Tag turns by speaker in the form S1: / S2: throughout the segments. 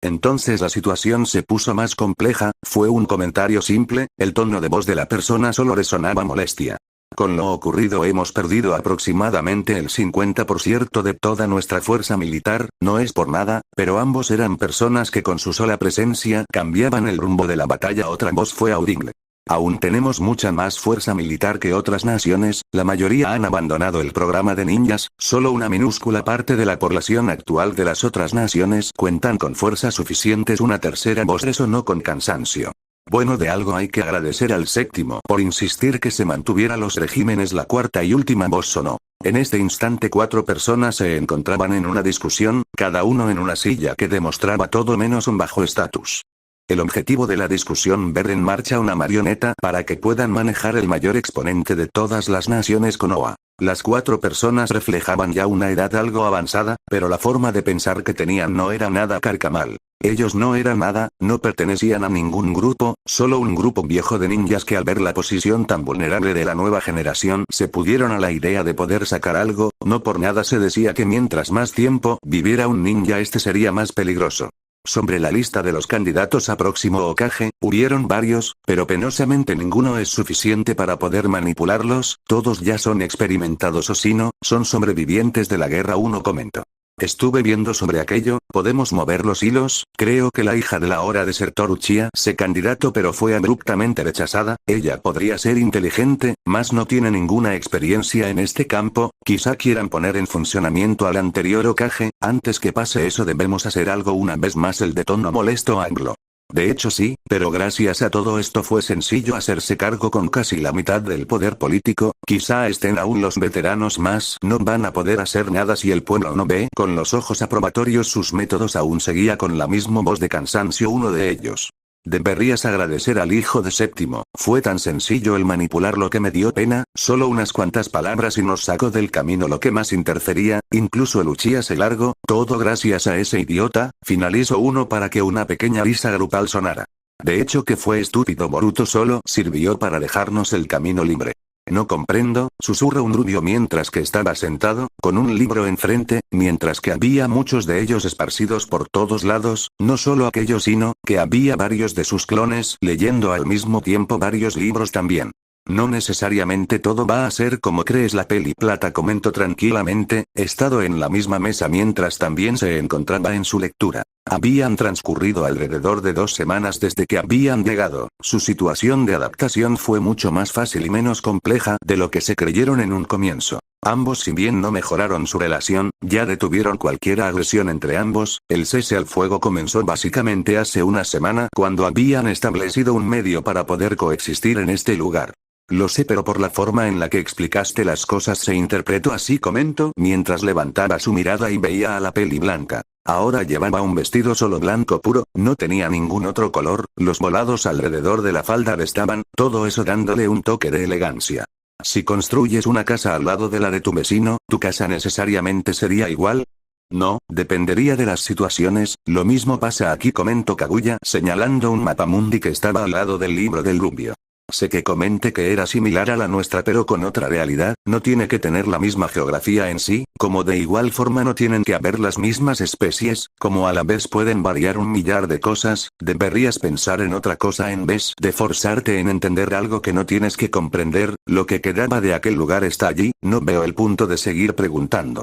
S1: Entonces la situación se puso más compleja, fue un comentario simple, el tono de voz de la persona solo resonaba molestia. Con lo ocurrido hemos perdido aproximadamente el 50% de toda nuestra fuerza militar, no es por nada, pero ambos eran personas que con su sola presencia cambiaban el rumbo de la batalla. Otra voz fue audible. Aún tenemos mucha más fuerza militar que otras naciones, la mayoría han abandonado el programa de ninjas, solo una minúscula parte de la población actual de las otras naciones cuentan con fuerzas suficientes. Una tercera voz resonó con cansancio. Bueno, de algo hay que agradecer al séptimo por insistir que se mantuviera los regímenes. La cuarta y última voz sonó. En este instante 4 personas se encontraban en una discusión, cada uno en una silla que demostraba todo menos un bajo estatus. El objetivo de la discusión: ver en marcha una marioneta para que puedan manejar el mayor exponente de todas las naciones Konoha. Las 4 personas reflejaban ya una edad algo avanzada, pero la forma de pensar que tenían no era nada carcamal. Ellos no eran nada, no pertenecían a ningún grupo, solo un grupo viejo de ninjas que al ver la posición tan vulnerable de la nueva generación se pudieron a la idea de poder sacar algo. No por nada se decía que mientras más tiempo viviera un ninja este sería más peligroso. Sobre la lista de los candidatos a próximo Hokage, hubieron varios, pero penosamente ninguno es suficiente para poder manipularlos, todos ya son experimentados o si no, son sobrevivientes de la guerra. Uno comentó. Estuve viendo sobre aquello, podemos mover los hilos, creo que la hija de la hora de Sertor Uchiha se candidato pero fue abruptamente rechazada, ella podría ser inteligente, mas no tiene ninguna experiencia en este campo, quizá quieran poner en funcionamiento al anterior Hokage, antes que pase eso debemos hacer algo. Una vez más el de tono molesto Anglo. De hecho sí, pero gracias a todo esto fue sencillo hacerse cargo con casi la mitad del poder político, quizá estén aún los veteranos más, no van a poder hacer nada si el pueblo no ve con los ojos aprobatorios sus métodos. Aún seguía con la misma voz de cansancio uno de ellos. Deberías agradecer al hijo de séptimo, fue tan sencillo el manipularlo que me dio pena, solo unas cuantas palabras y nos sacó del camino lo que más interfería, incluso el Uchiha se largó, todo gracias a ese idiota, finalizó uno para que una pequeña risa grupal sonara. De hecho que fue estúpido Boruto, solo sirvió para dejarnos el camino libre. No comprendo, susurró un rubio mientras que estaba sentado, con un libro enfrente, mientras que había muchos de ellos esparcidos por todos lados, no solo aquellos sino, que había varios de sus clones leyendo al mismo tiempo varios libros también. No necesariamente todo va a ser como crees. La peli plata comentó tranquilamente, estado en la misma mesa mientras también se encontraba en su lectura. Habían transcurrido alrededor de 2 semanas desde que habían llegado, su situación de adaptación fue mucho más fácil y menos compleja de lo que se creyeron en un comienzo. Ambos, si bien no mejoraron su relación, ya detuvieron cualquier agresión entre ambos. El cese al fuego comenzó básicamente hace una semana cuando habían establecido un medio para poder coexistir en este lugar. Lo sé, pero por la forma en la que explicaste las cosas se interpretó así, comentó mientras levantaba su mirada y veía a la peli blanca. Ahora llevaba un vestido solo blanco puro, no tenía ningún otro color, los volados alrededor de la falda restaban, todo eso dándole un toque de elegancia. Si construyes una casa al lado de la de tu vecino, ¿tu casa necesariamente sería igual? No, dependería de las situaciones, lo mismo pasa aquí, comentó Kaguya señalando un mapamundi que estaba al lado del libro del rubio. Sé que comenté que era similar a la nuestra pero con otra realidad, no tiene que tener la misma geografía en sí, como de igual forma no tienen que haber las mismas especies, como a la vez pueden variar un millar de cosas, deberías pensar en otra cosa en vez de forzarte en entender algo que no tienes que comprender, lo que quedaba de aquel lugar está allí, no veo el punto de seguir preguntando.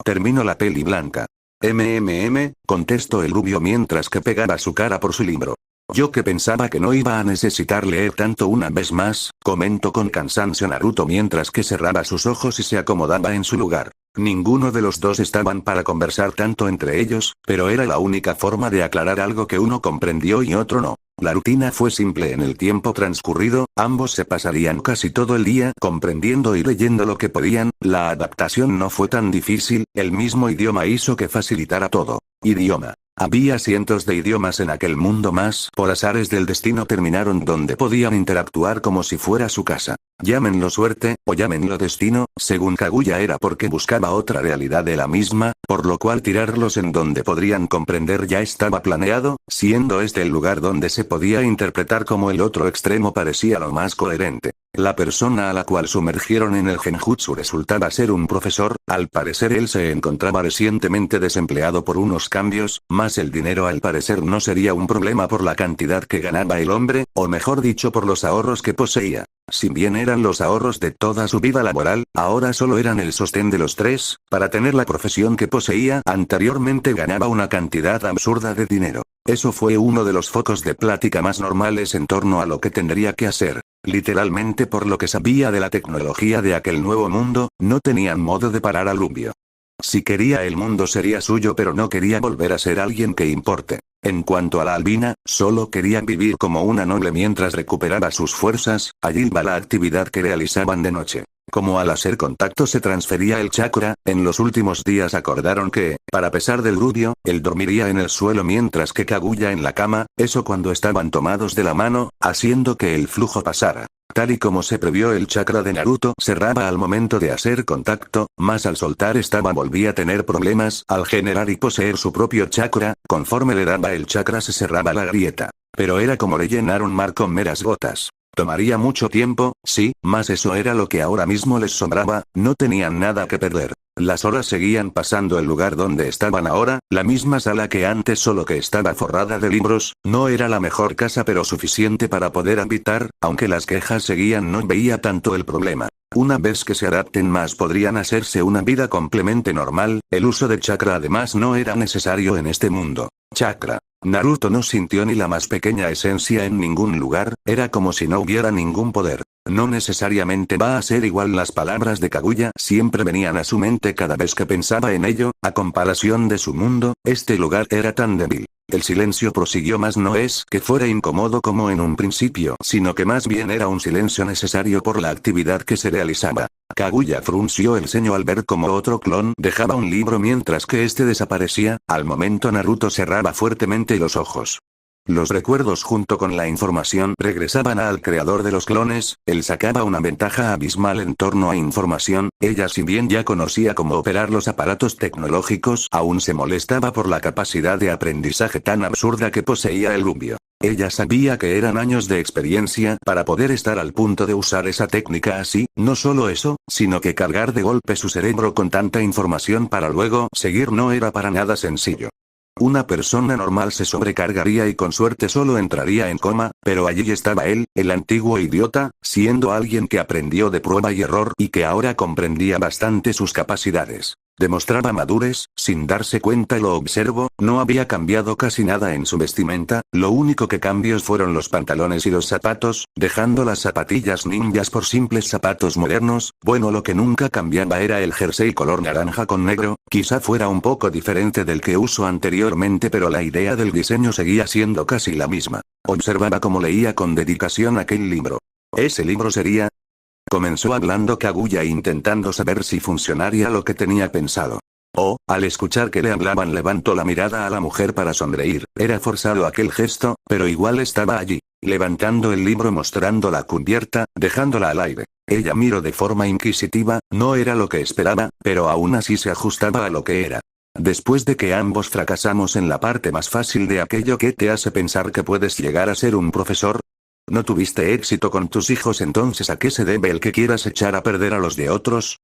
S1: Termino la peli blanca. Contestó el rubio mientras que pegaba su cara por su libro. Yo que pensaba que no iba a necesitar leer tanto una vez más, comentó con cansancio Naruto mientras que cerraba sus ojos y se acomodaba en su lugar. Ninguno de los dos estaban para conversar tanto entre ellos, pero era la única forma de aclarar algo que uno comprendió y otro no. La rutina fue simple en el tiempo transcurrido, ambos se pasarían casi todo el día comprendiendo y leyendo lo que podían, la adaptación no fue tan difícil, el mismo idioma hizo que facilitara todo. Idioma. Había cientos de idiomas en aquel mundo, más por azares del destino terminaron donde podían interactuar como si fuera su casa. Llámenlo suerte, o llámenlo destino, según Kaguya era porque buscaba otra realidad de la misma, por lo cual tirarlos en donde podrían comprender ya estaba planeado, siendo este el lugar donde se podía interpretar como el otro extremo parecía lo más coherente. La persona a la cual sumergieron en el genjutsu resultaba ser un profesor, al parecer él se encontraba recientemente desempleado por unos cambios, más el dinero al parecer no sería un problema por la cantidad que ganaba el hombre, o mejor dicho por los ahorros que poseía. Si bien eran los ahorros de toda su vida laboral, ahora solo eran el sostén de los tres. Para tener la profesión que poseía anteriormente ganaba una cantidad absurda de dinero. Eso fue uno de los focos de plática más normales en torno a lo que tendría que hacer. Literalmente por lo que sabía de la tecnología de aquel nuevo mundo, no tenían modo de parar a Lumbio. Si quería el mundo sería suyo, pero no quería volver a ser alguien que importe. En cuanto a la albina, solo quería vivir como una noble mientras recuperaba sus fuerzas. Allí iba la actividad que realizaban de noche. Como al hacer contacto se transfería el chakra, en los últimos días acordaron que, para pesar del Rubio, él dormiría en el suelo mientras que Kaguya en la cama, eso cuando estaban tomados de la mano, haciendo que el flujo pasara. Tal y como se previó, el chakra de Naruto cerraba al momento de hacer contacto, más al soltar estaba volvía a tener problemas al generar y poseer su propio chakra, conforme le daba el chakra se cerraba la grieta. Pero era como rellenar un mar con meras gotas. Tomaría mucho tiempo, sí, mas eso era lo que ahora mismo les sobraba, no tenían nada que perder. Las horas seguían pasando el lugar donde estaban ahora, la misma sala que antes solo que estaba forrada de libros, no era la mejor casa pero suficiente para poder habitar, aunque las quejas seguían no veía tanto el problema. Una vez que se adapten más podrían hacerse una vida completamente normal, el uso de chakra además no era necesario en este mundo. Chakra. Naruto no sintió ni la más pequeña esencia en ningún lugar, era como si no hubiera ningún poder. No necesariamente va a ser igual, las palabras de Kaguya siempre venían a su mente cada vez que pensaba en ello, a comparación de su mundo, este lugar era tan débil. El silencio prosiguió, mas no es que fuera incómodo como en un principio, sino que más bien era un silencio necesario por la actividad que se realizaba. Kaguya frunció el ceño al ver como otro clon dejaba un libro mientras que este desaparecía. Al momento Naruto cerraba fuertemente los ojos. Los recuerdos junto con la información regresaban al creador de los clones, él sacaba una ventaja abismal en torno a información, ella si bien ya conocía cómo operar los aparatos tecnológicos, aún se molestaba por la capacidad de aprendizaje tan absurda que poseía el Lumbio. Ella sabía que eran años de experiencia para poder estar al punto de usar esa técnica así, no solo eso, sino que cargar de golpe su cerebro con tanta información para luego seguir no era para nada sencillo. Una persona normal se sobrecargaría y con suerte solo entraría en coma, pero allí estaba él, el antiguo idiota, siendo alguien que aprendió de prueba y error y que ahora comprendía bastante sus capacidades. Demostraba madurez, sin darse cuenta lo observó, no había cambiado casi nada en su vestimenta, lo único que cambios fueron los pantalones y los zapatos, dejando las zapatillas ninjas por simples zapatos modernos. Bueno, lo que nunca cambiaba era el jersey color naranja con negro, quizá fuera un poco diferente del que usó anteriormente pero la idea del diseño seguía siendo casi la misma. Observaba cómo leía con dedicación aquel libro. Ese libro sería... Comenzó hablando Kaguya intentando saber si funcionaría lo que tenía pensado. Al escuchar que le hablaban levantó la mirada a la mujer para sonreír, era forzado aquel gesto, pero igual estaba allí, levantando el libro mostrando la cubierta, dejándola al aire. Ella miró de forma inquisitiva, no era lo que esperaba, pero aún así se ajustaba a lo que era. Después de que ambos fracasamos en la parte más fácil de aquello que te hace pensar que puedes llegar a ser un profesor, ¿no tuviste éxito con tus hijos entonces a qué se debe el que quieras echar a perder a los de otros?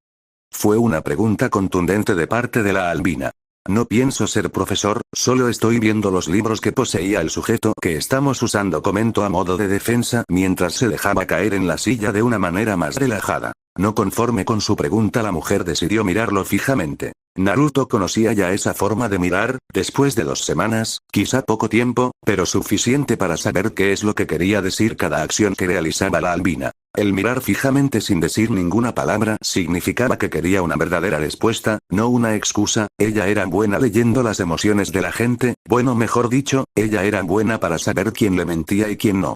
S1: Fue una pregunta contundente de parte de la albina. No pienso ser profesor, solo estoy viendo los libros que poseía el sujeto que estamos usando, comentó a modo de defensa mientras se dejaba caer en la silla de una manera más relajada. No conforme con su pregunta, la mujer decidió mirarlo fijamente. Naruto conocía ya esa forma de mirar, después de 2 semanas, quizá poco tiempo, pero suficiente para saber qué es lo que quería decir cada acción que realizaba la albina. El mirar fijamente sin decir ninguna palabra significaba que quería una verdadera respuesta, no una excusa. Ella era buena leyendo las emociones de la gente, bueno, mejor dicho, ella era buena para saber quién le mentía y quién no.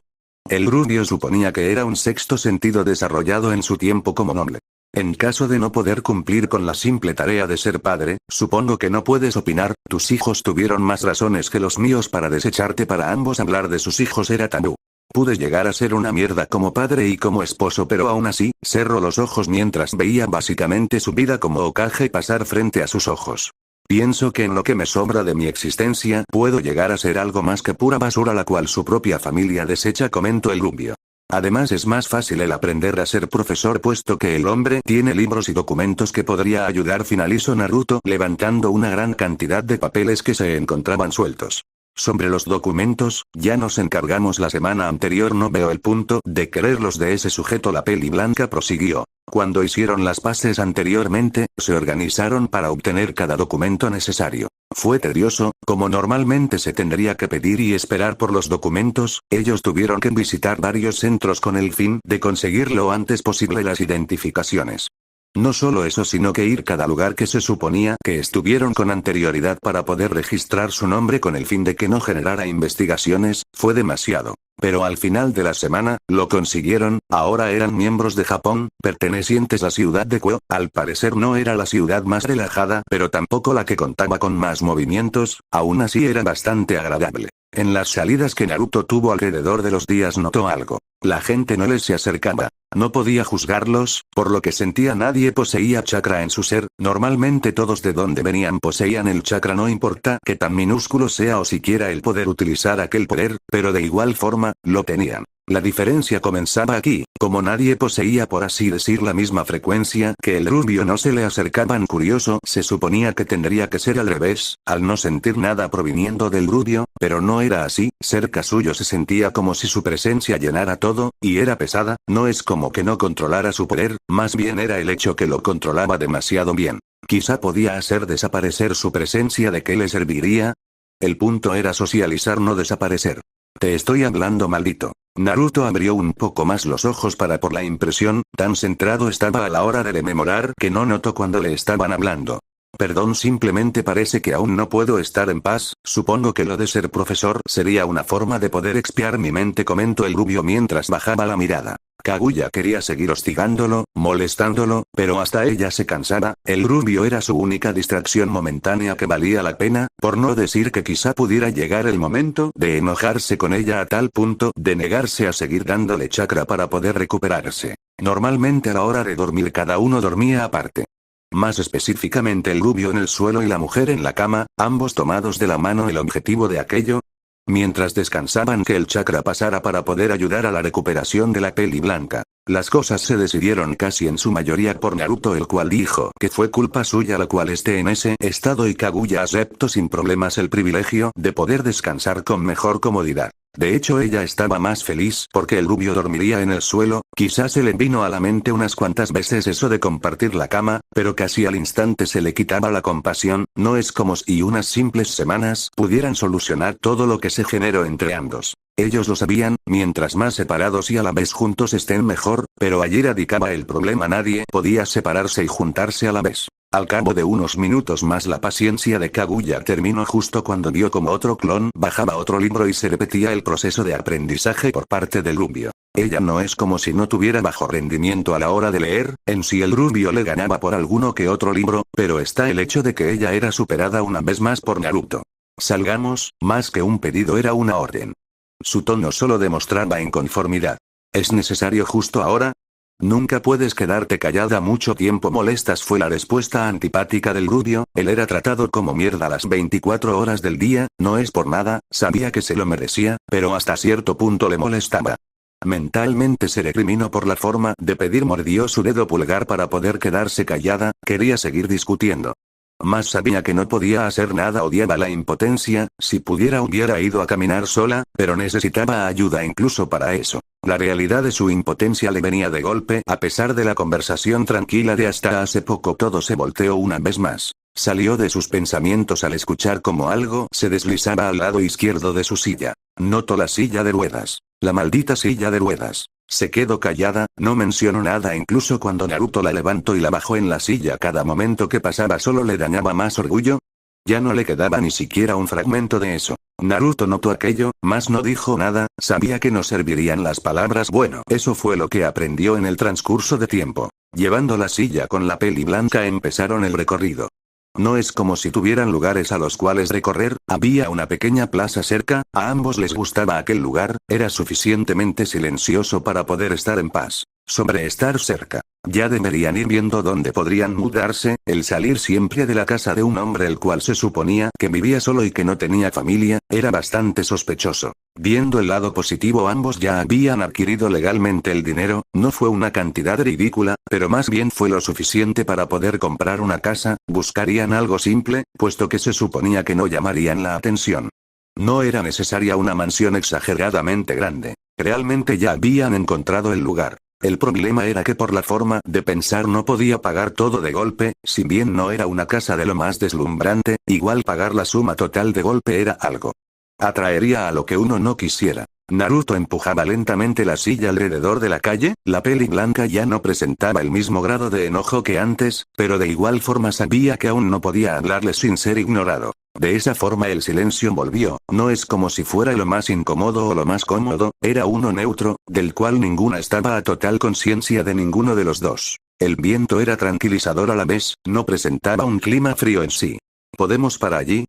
S1: El rubio suponía que era un sexto sentido desarrollado en su tiempo como noble. En caso de no poder cumplir con la simple tarea de ser padre, supongo que no puedes opinar, tus hijos tuvieron más razones que los míos para desecharte. Para ambos hablar de sus hijos era tabú. Pude llegar a ser una mierda como padre y como esposo, pero aún así, cerró los ojos mientras veía básicamente su vida como Hokage pasar frente a sus ojos. Pienso que en lo que me sobra de mi existencia puedo llegar a ser algo más que pura basura la cual su propia familia desecha, comentó el rubio. Además es más fácil el aprender a ser profesor puesto que el hombre tiene libros y documentos que podría ayudar, finalizó Naruto levantando una gran cantidad de papeles que se encontraban sueltos. Sobre los documentos, ya nos encargamos la semana anterior, no veo el punto de quererlos de ese sujeto. La peli blanca prosiguió. Cuando hicieron las paces anteriormente, se organizaron para obtener cada documento necesario. Fue tedioso, como normalmente se tendría que pedir y esperar por los documentos, ellos tuvieron que visitar varios centros con el fin de conseguir lo antes posible las identificaciones. No solo eso, sino que ir cada lugar que se suponía que estuvieron con anterioridad para poder registrar su nombre con el fin de que no generara investigaciones, fue demasiado. Pero al final de la semana, lo consiguieron. Ahora eran miembros de Japón, pertenecientes a la ciudad de Kyoto. Al parecer no era la ciudad más relajada, pero tampoco la que contaba con más movimientos, aún así era bastante agradable. En las salidas que Naruto tuvo alrededor de los días notó algo. La gente no les se acercaba. No podía juzgarlos, por lo que sentía nadie poseía chakra en su ser, normalmente todos de donde venían poseían el chakra, no importa que tan minúsculo sea o siquiera el poder utilizar aquel poder, pero de igual forma, lo tenían. La diferencia comenzaba aquí, como nadie poseía por así decir la misma frecuencia que el rubio, no se le acercaban. Curioso, se suponía que tendría que ser al revés, al no sentir nada proviniendo del rubio, pero no era así, cerca suyo se sentía como si su presencia llenara todo, y era pesada, no es como que no controlara su poder, más bien era el hecho que lo controlaba demasiado bien. Quizá podía hacer desaparecer su presencia, ¿de qué le serviría? El punto era socializar, no desaparecer. Te estoy hablando, maldito. Naruto abrió un poco más los ojos por la impresión, tan centrado estaba a la hora de rememorar que no notó cuando le estaban hablando. Perdón, simplemente parece que aún no puedo estar en paz, supongo que lo de ser profesor sería una forma de poder expiar mi mente, comentó el rubio mientras bajaba la mirada. Kaguya quería seguir hostigándolo, molestándolo, pero hasta ella se cansaba. El rubio era su única distracción momentánea que valía la pena, por no decir que quizá pudiera llegar el momento de enojarse con ella a tal punto de negarse a seguir dándole chakra para poder recuperarse. Normalmente a la hora de dormir cada uno dormía aparte. Más específicamente el rubio en el suelo y la mujer en la cama, ambos tomados de la mano. El objetivo de aquello, mientras descansaban, que el chakra pasara para poder ayudar a la recuperación de la peli blanca. Las cosas se decidieron casi en su mayoría por Naruto, el cual dijo que fue culpa suya la cual esté en ese estado, y Kaguya aceptó sin problemas el privilegio de poder descansar con mejor comodidad. De hecho, ella estaba más feliz porque el rubio dormiría en el suelo. Quizás se le vino a la mente unas cuantas veces eso de compartir la cama, pero casi al instante se le quitaba la compasión. No es como si unas simples semanas pudieran solucionar todo lo que se generó entre ambos. Ellos lo sabían, mientras más separados y a la vez juntos estén mejor, pero allí radicaba el problema, nadie podía separarse y juntarse a la vez. Al cabo de unos minutos más la paciencia de Kaguya terminó justo cuando vio como otro clon bajaba otro libro y se repetía el proceso de aprendizaje por parte del rubio. Ella no es como si no tuviera bajo rendimiento a la hora de leer, en sí el rubio le ganaba por alguno que otro libro, pero está el hecho de que ella era superada una vez más por Naruto. Salgamos, más que un pedido era una orden. Su tono solo demostraba inconformidad. ¿Es necesario justo ahora? Nunca puedes quedarte callada mucho tiempo, molestas, fue la respuesta antipática del rubio. Él era tratado como mierda las 24 horas del día, no es por nada, sabía que se lo merecía, pero hasta cierto punto le molestaba. Mentalmente se recriminó por la forma de pedir, mordió su dedo pulgar para poder quedarse callada, quería seguir discutiendo. Más sabía que no podía hacer nada, odiaba la impotencia, si pudiera hubiera ido a caminar sola, pero necesitaba ayuda incluso para eso. La realidad de su impotencia le venía de golpe, a pesar de la conversación tranquila de hasta hace poco. Todo se volteó una vez más. Salió de sus pensamientos al escuchar como algo se deslizaba al lado izquierdo de su silla. Notó la silla de ruedas. La maldita silla de ruedas. Se quedó callada, no mencionó nada incluso cuando Naruto la levantó y la bajó en la silla. Cada momento que pasaba solo le dañaba más orgullo. Ya no le quedaba ni siquiera un fragmento de eso. Naruto notó aquello, mas no dijo nada, sabía que no servirían las palabras. Bueno, eso fue lo que aprendió en el transcurso de tiempo. Llevando la silla con la peli blanca empezaron el recorrido. No es como si tuvieran lugares a los cuales recorrer, había una pequeña plaza cerca, a ambos les gustaba aquel lugar, era suficientemente silencioso para poder estar en paz. Sobre estar cerca, ya deberían ir viendo dónde podrían mudarse. El salir siempre de la casa de un hombre el cual se suponía que vivía solo y que no tenía familia, era bastante sospechoso. Viendo el lado positivo, ambos ya habían adquirido legalmente el dinero, no fue una cantidad ridícula, pero más bien fue lo suficiente para poder comprar una casa, buscarían algo simple, puesto que se suponía que no llamarían la atención. No era necesaria una mansión exageradamente grande. Realmente ya habían encontrado el lugar. El problema era que por la forma de pensar no podía pagar todo de golpe, si bien no era una casa de lo más deslumbrante, igual pagar la suma total de golpe era algo. Atraería a lo que uno no quisiera. Naruto empujaba lentamente la silla alrededor de la calle, la peli blanca ya no presentaba el mismo grado de enojo que antes, pero de igual forma sabía que aún no podía hablarle sin ser ignorado. De esa forma el silencio volvió, no es como si fuera lo más incómodo o lo más cómodo, era uno neutro, del cual ninguna estaba a total conciencia de ninguno de los dos. El viento era tranquilizador a la vez, no presentaba un clima frío en sí. ¿Podemos para allí?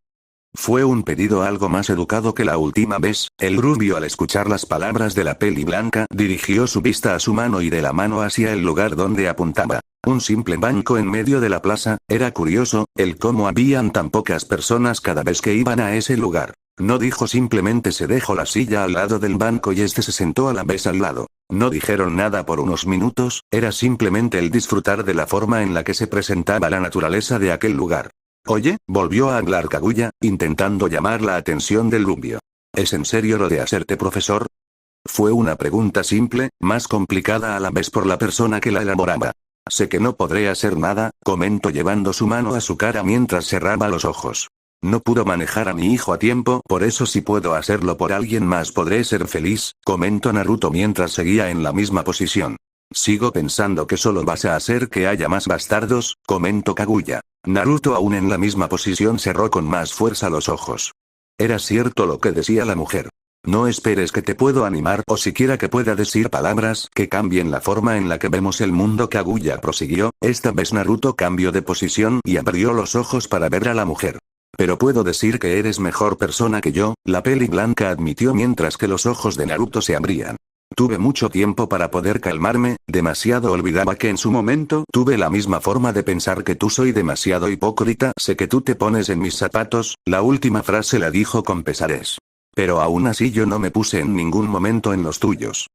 S1: Fue un pedido algo más educado que la última vez. El rubio, al escuchar las palabras de la peli blanca, dirigió su vista a su mano y de la mano hacia el lugar donde apuntaba. Un simple banco en medio de la plaza. Era curioso, el cómo habían tan pocas personas cada vez que iban a ese lugar. No dijo, simplemente se dejó la silla al lado del banco y este se sentó a la vez al lado. No dijeron nada por unos minutos, era simplemente el disfrutar de la forma en la que se presentaba la naturaleza de aquel lugar. Oye, volvió a hablar Kaguya, intentando llamar la atención del rubio. ¿Es en serio lo de hacerte profesor? Fue una pregunta simple, más complicada a la vez por la persona que la elaboraba. Sé que no podré hacer nada, comentó llevando su mano a su cara mientras cerraba los ojos. No pudo manejar a mi hijo a tiempo, por eso si puedo hacerlo por alguien más podré ser feliz, comentó Naruto mientras seguía en la misma posición. Sigo pensando que solo vas a hacer que haya más bastardos, comentó Kaguya. Naruto, aún en la misma posición, cerró con más fuerza los ojos. Era cierto lo que decía la mujer. No esperes que te puedo animar o siquiera que pueda decir palabras que cambien la forma en la que vemos el mundo. Kaguya prosiguió, esta vez Naruto cambió de posición y abrió los ojos para ver a la mujer. Pero puedo decir que eres mejor persona que yo, la peli blanca admitió mientras que los ojos de Naruto se abrían. Tuve mucho tiempo para poder calmarme, demasiado olvidaba que en su momento tuve la misma forma de pensar que tú, soy demasiado hipócrita, sé que tú te pones en mis zapatos, la última frase la dijo con pesadez. Pero aún así yo no me puse en ningún momento en los tuyos.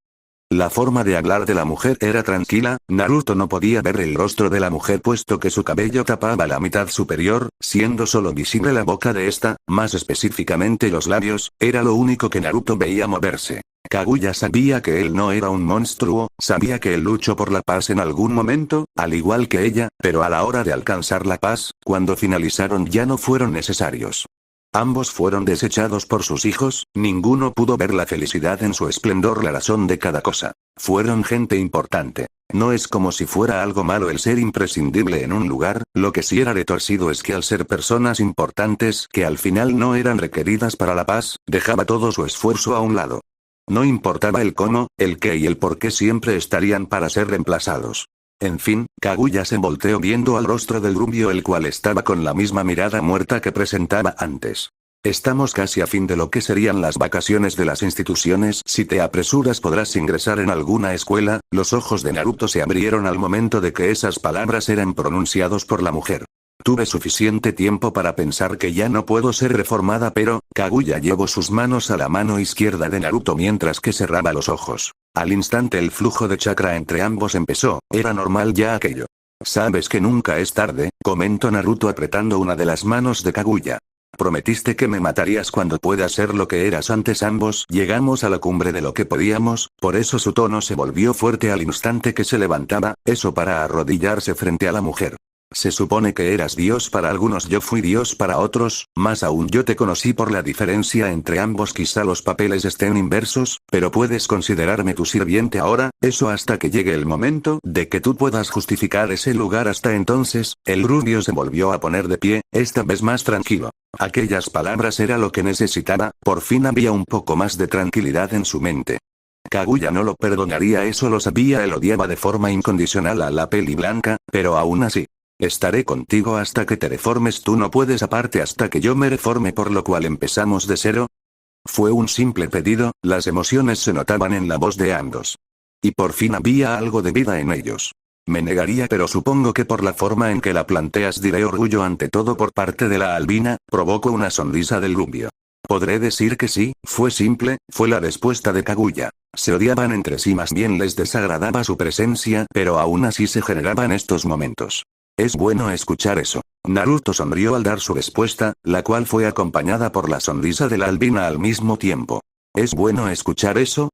S1: La forma de hablar de la mujer era tranquila, Naruto no podía ver el rostro de la mujer puesto que su cabello tapaba la mitad superior, siendo solo visible la boca de esta, más específicamente los labios, era lo único que Naruto veía moverse. Kaguya sabía que él no era un monstruo, sabía que él luchó por la paz en algún momento, al igual que ella, pero a la hora de alcanzar la paz, cuando finalizaron ya no fueron necesarios. Ambos fueron desechados por sus hijos, ninguno pudo ver la felicidad en su esplendor, la razón de cada cosa. Fueron gente importante. No es como si fuera algo malo el ser imprescindible en un lugar, lo que sí era retorcido es que al ser personas importantes que al final no eran requeridas para la paz, dejaba todo su esfuerzo a un lado. No importaba el cómo, el qué y el por qué, siempre estarían para ser reemplazados. En fin, Kaguya se volteó viendo al rostro del rubio, el cual estaba con la misma mirada muerta que presentaba antes. Estamos casi a fin de lo que serían las vacaciones de las instituciones. Si te apresuras podrás ingresar en alguna escuela. Los ojos de Naruto se abrieron al momento de que esas palabras eran pronunciados por la mujer. Tuve suficiente tiempo para pensar que ya no puedo ser reformada, pero Kaguya llevó sus manos a la mano izquierda de Naruto mientras que cerraba los ojos. Al instante el flujo de chakra entre ambos empezó, era normal ya aquello. Sabes que nunca es tarde, comentó Naruto apretando una de las manos de Kaguya. Prometiste que me matarías cuando puedas ser lo que eras antes. Ambos llegamos a la cumbre de lo que podíamos, por eso su tono se volvió fuerte al instante que se levantaba, eso para arrodillarse frente a la mujer. Se supone que eras Dios para algunos, yo fui Dios para otros, más aún yo te conocí por la diferencia entre ambos. Quizá los papeles estén inversos, pero puedes considerarme tu sirviente ahora, eso hasta que llegue el momento de que tú puedas justificar ese lugar. Hasta entonces, el rubio se volvió a poner de pie, esta vez más tranquilo. Aquellas palabras era lo que necesitaba, por fin había un poco más de tranquilidad en su mente. Kaguya no lo perdonaría, eso lo sabía, él odiaba de forma incondicional a la peli blanca, pero aún así. Estaré contigo hasta que te reformes, tú no puedes aparte hasta que yo me reforme, por lo cual empezamos de cero. Fue un simple pedido, las emociones se notaban en la voz de ambos. Y por fin había algo de vida en ellos. Me negaría, pero supongo que por la forma en que la planteas diré orgullo ante todo por parte de la albina, provocó una sonrisa del rubio. Podré decir que sí, fue simple, fue la respuesta de Kaguya. Se odiaban entre sí, más bien les desagradaba su presencia, pero aún así se generaban estos momentos. Es bueno escuchar eso. Naruto sonrió al dar su respuesta, la cual fue acompañada por la sonrisa de la albina al mismo tiempo. Es bueno escuchar eso,